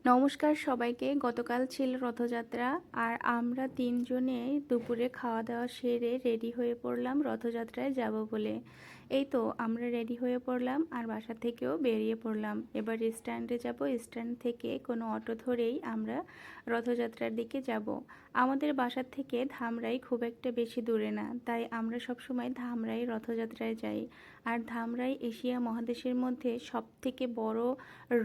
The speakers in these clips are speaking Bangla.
নমস্কার সবাইকে। গতকাল ছিল রথযাত্রা, আর আমরা তিনজনে দুপুরে খাওয়া দাওয়া সেরে রেডি হয়ে পড়লাম রথযাত্রায় যাব বলে। এই তো আমরা রেডি হয়ে পড়লাম আর বাসা থেকেও বেরিয়ে পড়লাম। এবার স্ট্যান্ডে যাব, স্ট্যান্ড থেকে কোনো অটো ধরেই আমরা রথযাত্রার দিকে যাব। আমাদের বাসা থেকে ধামরাই খুব একটা বেশি দূরে না, তাই আমরা সবসময় ধামরাই রথযাত্রায় যাই। আর ধামরাই এশিয়া মহাদেশের মধ্যে সবথেকে বড়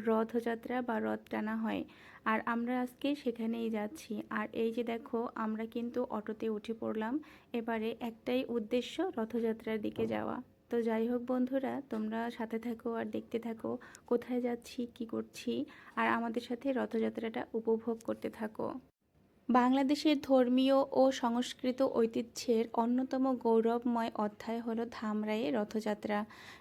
রথযাত্রা বা রথ টানা হয়। আর আমরা আজকে সেখানেই যাচ্ছি। আর এই যে দেখো, আমরা কিন্তু অটোতে উঠে পড়লাম। এবারে একটাই উদ্দেশ্য, রথযাত্রার দিকে যাওয়া। তো যাই হোক বন্ধুরা, তোমরা সাথে থাকো আর দেখতে থাকো কোথায় যাচ্ছি, কি করছি, আর আমাদের সাথে রথযাত্রাটা উপভোগ করতে থাকো। বাংলাদেশের ধর্মীয় ও সংস্কৃত ঐতিহ্যের অন্যতম গৌরবময় অধ্যায় হলো ধামরাইয়ের রথযাত্রা।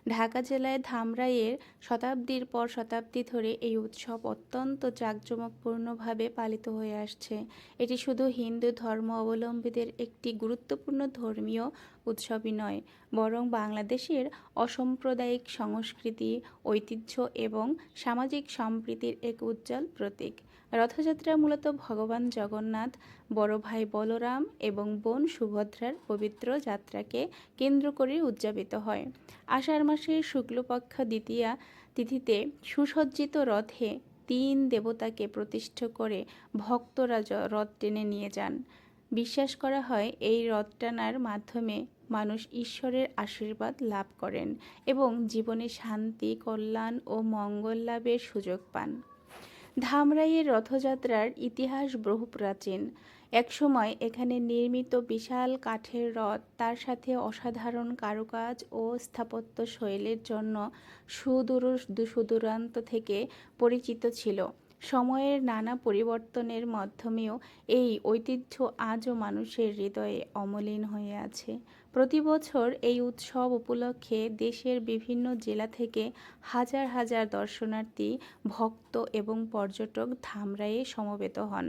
ঢাকা জেলায় ধামরাইয়ের শতাব্দীর পর শতাব্দী ধরে এই উৎসব অত্যন্ত জাঁকজমকপূর্ণভাবে পালিত হয়ে আসছে। এটি শুধু হিন্দু ধর্ম অবলম্বীদের একটি গুরুত্বপূর্ণ ধর্মীয় উৎসবই নয়, বরং বাংলাদেশের অসাম্প্রদায়িক সংস্কৃতি, ঐতিহ্য এবং সামাজিক সম্প্রীতির এক উজ্জ্বল প্রতীক। রথযাত্রা মূলত ভগবান জগন্নাথ, বড় ভাই বলরাম এবং বোন সুভদ্রার পবিত্র যাত্রাকে কেন্দ্র করে উদযাপিত হয়। আষাঢ় মাসের শুক্লপক্ষ দ্বিতীয়া তিথিতে সুসজ্জিত রথে তিন দেবতাকে প্রতিষ্ঠা করে ভক্তরা রথ টেনে নিয়ে যান। বিশ্বাস করা হয় এই রথ টানার মাধ্যমে মানুষ ঈশ্বরের আশীর্বাদ লাভ করেন এবং জীবনে শান্তি, কল্যাণ ও মঙ্গল লাভের সুযোগ পান। ধামরাইয়ের রথযাত্রার ইতিহাস বহু প্রাচীন। একসময় এখানে নির্মিত বিশাল কাঠের রথ তার সাথে অসাধারণ কারুকাজ ও স্থাপত্য শৈলীর জন্য সুদূরান্ত থেকে পরিচিত ছিল। সময়ের নানা পরিবর্তনের মাধ্যমেও এই ঐতিহ্য আজও মানুষের হৃদয়ে অমলিন হয়ে আছে। প্রতি বছর এই উৎসব উপলক্ষে দেশের বিভিন্ন জেলা থেকে হাজার হাজার দর্শনার্থী, ভক্ত এবং পর্যটক ধামরাইয়ে সমবেত হন।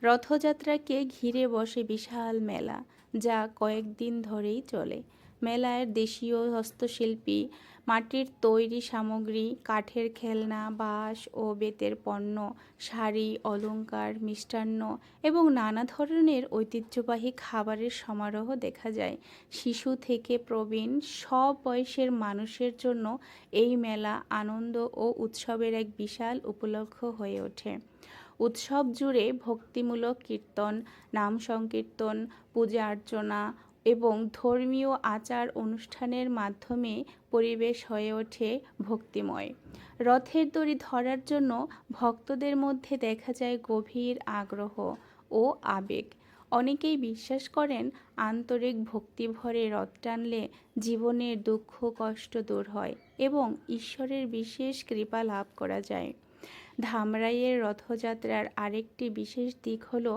রথযাত্রাকে ঘিরে বসে বিশাল মেলা, যা কয়েকদিন ধরেই চলে। মেলায় দেশীয় হস্তশিল্পী, মাটির তৈরি সামগ্রী, কাঠের খেলনা, বাঁশ ও বেতের পণ্য, শাড়ি, অলংকার, মিষ্টান্ন এবং নানা ধরনের ঐতিহ্যবাহী খাবারের সমারোহ দেখা যায়। শিশু থেকে প্রবীণ সব বয়সের মানুষের জন্য এই মেলা আনন্দ ও উৎসবের এক বিশাল উপলক্ষ হয়ে ওঠে। উৎসব জুড়ে ভক্তিমূলক কীর্তন, নাম সংকীর্তন, পূজা অর্চনা এবং ধর্মীয় আচার অনুষ্ঠানের মাধ্যমে পরিবেশ হয়ে ওঠে ভক্তিময়। রথের দড়ি ধরার জন্য ভক্তদের মধ্যে দেখা যায় গভীর আগ্রহ ও আবেগ। অনেকেই বিশ্বাস করেন, আন্তরিক ভক্তিভরে রথ টানলে জীবনের দুঃখ কষ্ট দূর হয় এবং ঈশ্বরের বিশেষ কৃপা লাভ করা যায়। ধামরাইয়ের রথযাত্রার আরেকটি বিশেষ দিক হল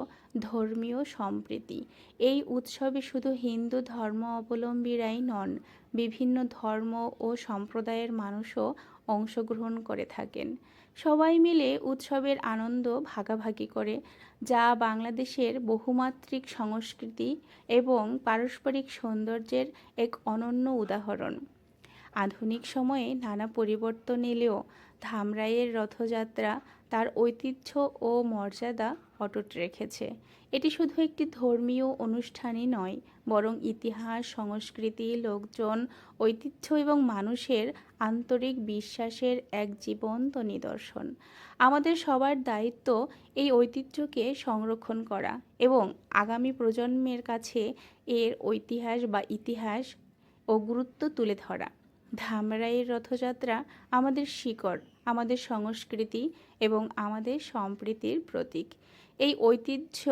ধর্মীয় সম্প্রীতি। এই উৎসবে শুধু হিন্দু ধর্ম অবলম্বীরাই নন, বিভিন্ন ধর্ম ও সম্প্রদায়ের মানুষও অংশগ্রহণ করে থাকেন। সবাই মিলে উৎসবের আনন্দ ভাগাভাগি করে, যা বাংলাদেশের বহুমাত্রিক সংস্কৃতি এবং পারস্পরিক সৌন্দর্যের এক অনন্য উদাহরণ। আধুনিক সময়ে নানা পরিবর্তন এলেও ধামরাইয়ের রথযাত্রা তার ঐতিহ্য ও মর্যাদা অটুট রেখেছে। এটি শুধু একটি ধর্মীয় অনুষ্ঠানই নয়, বরং ইতিহাস, সংস্কৃতি, লোকজন, ঐতিহ্য এবং মানুষের আন্তরিক বিশ্বাসের এক জীবন্ত নিদর্শন। আমাদের সবার দায়িত্ব এই ঐতিহ্যকে সংরক্ষণ করা এবং আগামী প্রজন্মের কাছে এর ইতিহাস ও গুরুত্ব তুলে ধরা। ধামরাইয়ের রথযাত্রা আমাদের শিকড়, আমাদের সংস্কৃতি এবং আমাদের সম্প্রীতির প্রতীক। এই ঐতিহ্য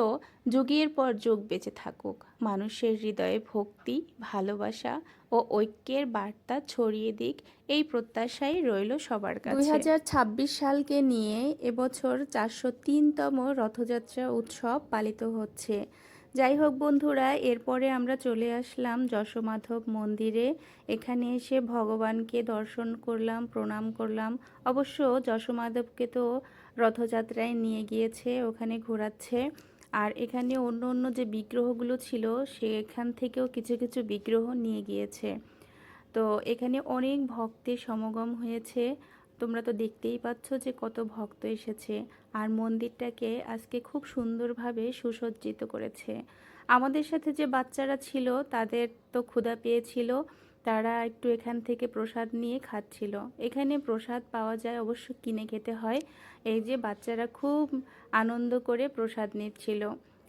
যুগের পর যুগ বেঁচে থাকুক, মানুষের হৃদয়ে ভক্তি, ভালোবাসা ও ঐক্যের বার্তা ছড়িয়ে দিক, এই প্রত্যাশাই রইল সবার কাছে। 2026 সালকে নিয়ে এবছর 403তম রথযাত্রা উৎসব পালিত হচ্ছে। যাই হোক বন্ধুরা, এরপরে আমরা চলে আসলাম যশোমাধব মন্দিরে। এখানে এসে ভগবানকে দর্শন করলাম, প্রণাম করলাম। অবশ্য যশোমাধবকে তো রথযাত্রায় নিয়ে গিয়েছে, ওখানে ঘোরাচ্ছে। আর এখানে অন্য অন্য যে বিগ্রহগুলো ছিল, সেখান থেকেও কিছু কিছু বিগ্রহ নিয়ে গিয়েছে। তো এখানে অনেক ভক্তের সমাগম হয়েছে। তোমরা তো দেখতেই পাচ্ছ যে কত ভক্ত এসেছে, আর মন্দিরটাকে আজকে খুব সুন্দরভাবে সুসজ্জিত করেছে। আমাদের সাথে যে বাচ্চারা ছিল তাদের তো ক্ষুধা পেয়েছিল, তারা একটু এখান থেকে প্রসাদ নিয়ে খাচ্ছিল। এখানে প্রসাদ পাওয়া যায়, অবশ্য কিনে খেতে হয়। এই যে বাচ্চারা খুব আনন্দ করে প্রসাদ নিচ্ছিল।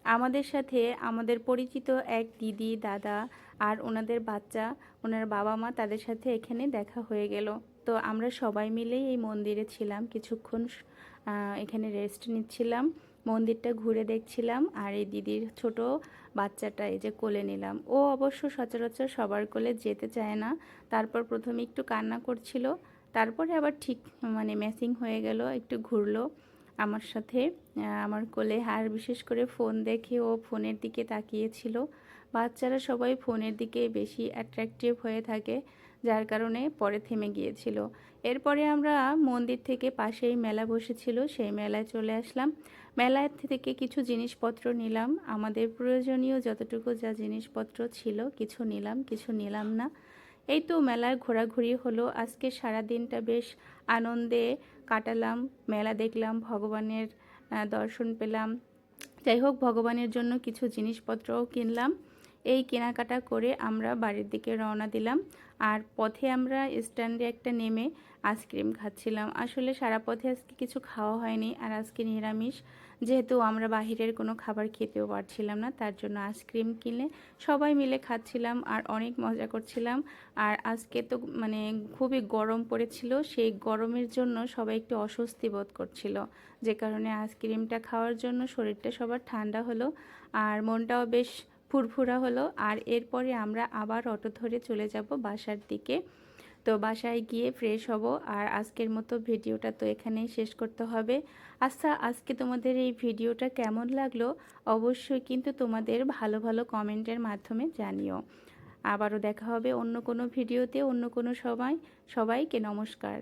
আমাদের সাথে আমাদের পরিচিত এক দিদি, দাদা আর ওনাদের বাচ্চা, ওনার বাবা মা, তাদের সাথে এখানে দেখা হয়ে গেল। তো আমরা সবাই মিলেই এই মন্দিরে ছিলাম কিছুক্ষণ, এখানে রেস্ট নিচ্ছিলাম, মন্দিরটা ঘুরে দেখছিলাম। আর এই দিদির ছোট বাচ্চাটা এই যে কোলে নিলাম। ও অবশ্য সচরাচর সবার কোলে যেতে চায় না। তারপর প্রথমে একটু কান্না করছিল, তারপরে আবার ঠিক মানে ম্যাচিং হয়ে গেল, একটু ঘুরলো আমার সাথে, আমার কোলে। আর বিশেষ করে ফোন দেখে ও ফোনের দিকে তাকিয়েছিল। বাচ্চারা সবাই ফোনের দিকে বেশি অ্যাট্রাকটিভ হয়ে থাকে, যার কারণে পরে থেমে গিয়েছিল। এরপরে আমরা মন্দির থেকে পাশেই মেলা বসেছিল, সেই মেলায় চলে আসলাম। মেলায় থেকে কিছু জিনিসপত্র নিলাম, আমাদের প্রয়োজনীয় যতটুকু যা জিনিসপত্র ছিল, কিছু নিলাম কিছু নিলাম না। এই তো মেলায় ঘোরাঘুরি হলো। আজকে সারা দিনটা বেশ আনন্দে কাটালাম, মেলা দেখলাম, ভগবানের দর্শন পেলাম। যাই হোক, ভগবানের জন্য কিছু জিনিসপত্রও কিনলাম। এই কেনাকাটা করে আমরা বাড়ির দিকে রওনা দিলাম। আর পথে আমরা স্ট্যান্ডে একটা নেমে আইসক্রিম খাচ্ছিলাম। আসলে সারা পথে আজকে কিছু খাওয়া হয়নি, আর আজকে নিরামিষ, যেহেতু আমরা বাহিরের কোনো খাবার খেতেও পারছিলাম না, তার জন্য আইসক্রিম কিনে সবাই মিলে খাচ্ছিলাম আর অনেক মজা করছিলাম। আর আজকে তো মানে খুবই গরম পড়েছিল, সেই গরমের জন্য সবাই একটু অস্বস্তি বোধ করছিল, যে কারণে আইসক্রিমটা খাওয়ার জন্য শরীরটা সবার ঠান্ডা হলো আর মনটাও বেশ ফুরফুরা হলো। আর এরপরে আমরা আবার অটো ধরে চলে যাব বাসার দিকে। তো বাসায় গিয়ে ফ্রেশ হব। আর আজকের মতো ভিডিওটা তো এখানেই শেষ করতে হবে। আচ্ছা, আজকে তোমাদের এই ভিডিওটা কেমন লাগলো অবশ্যই কিন্তু তোমাদের ভালো ভালো কমেন্টের মাধ্যমে জানিও। আবারও দেখা হবে অন্য কোনো ভিডিওতে, অন্য কোনো সময়। সবাইকে নমস্কার।